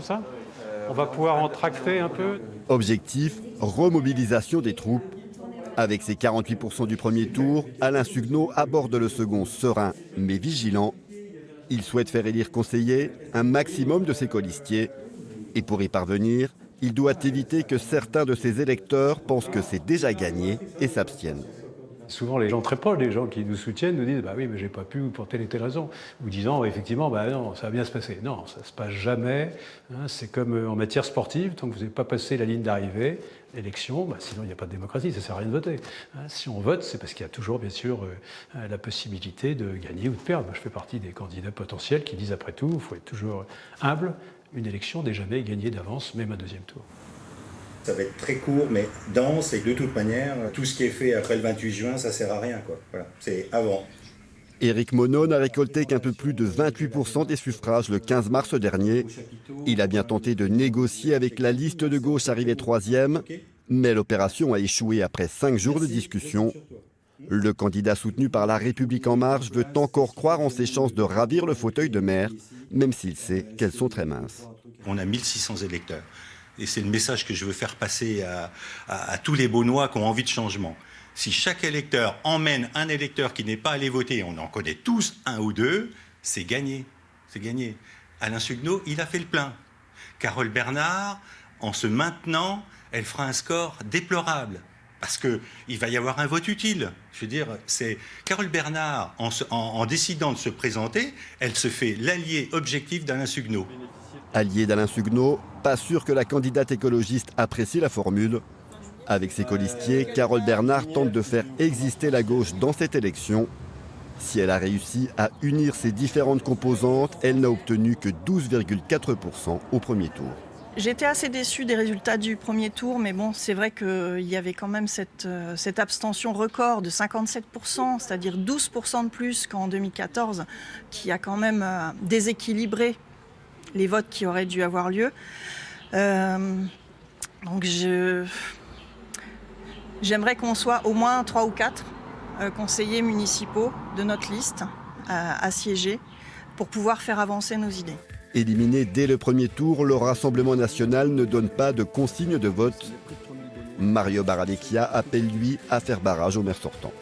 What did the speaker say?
Ça, on va pouvoir en tracter un peu. Objectif, remobilisation des troupes. Avec ses 48% du premier tour, Alain Suguenot aborde le second serein mais vigilant. Il souhaite faire élire conseiller un maximum de ses colistiers. Et pour y parvenir, il doit éviter que certains de ses électeurs pensent que c'est déjà gagné et s'abstiennent. Souvent, les gens très proches, les gens qui nous soutiennent, nous disent « bah oui, mais j'ai pas pu pour telle et telle raison ». Ou disant « effectivement, bah non, ça va bien se passer ». Non, ça se passe jamais. Hein, c'est comme en matière sportive, tant que vous n'avez pas passé la ligne d'arrivée, l'élection, bah, sinon il n'y a pas de démocratie, ça ne sert à rien de voter. Hein, si on vote, c'est parce qu'il y a toujours, bien sûr, la possibilité de gagner ou de perdre. Moi, je fais partie des candidats potentiels qui disent après tout, il faut être toujours humble. Une élection n'est jamais gagnée d'avance, même un deuxième tour. Ça va être très court, mais dense, et de toute manière, tout ce qui est fait après le 28 juin, ça sert à rien, quoi. Voilà, c'est avant. Éric Monod n'a récolté qu'un peu plus de 28% des suffrages le 15 mars dernier. Il a bien tenté de négocier avec la liste de gauche arrivée troisième, mais l'opération a échoué après 5 jours de discussion. Le candidat soutenu par La République En Marche veut encore croire en ses chances de ravir le fauteuil de maire, même s'il sait qu'elles sont très minces. On a 1600 électeurs. Et c'est le message que je veux faire passer à tous les Beaunois qui ont envie de changement. Si chaque électeur emmène un électeur qui n'est pas allé voter, on en connaît tous un ou deux, c'est gagné. C'est gagné. Alain Suguenot, il a fait le plein. Carole Bernard, en se maintenant, elle fera un score déplorable. Parce qu'il va y avoir un vote utile. Je veux dire, c'est Carole Bernard, en décidant de se présenter, elle se fait l'allié objectif d'Alain Suguenot. Allié d'Alain Suguenot, pas sûr que la candidate écologiste apprécie la formule. Avec ses colistiers, Carole Bernard tente de faire exister la gauche dans cette élection. Si elle a réussi à unir ses différentes composantes, elle n'a obtenu que 12,4% au premier tour. J'étais assez déçue des résultats du premier tour, mais bon, c'est vrai qu'il y avait quand même cette abstention record de 57%, c'est-à-dire 12% de plus qu'en 2014, qui a quand même déséquilibré les votes qui auraient dû avoir lieu. Donc j'aimerais qu'on soit au moins 3 ou 4 conseillers municipaux de notre liste à siéger pour pouvoir faire avancer nos idées. Éliminé dès le premier tour, le Rassemblement national ne donne pas de consigne de vote. Mario Barravecchia appelle lui à faire barrage au maire sortant.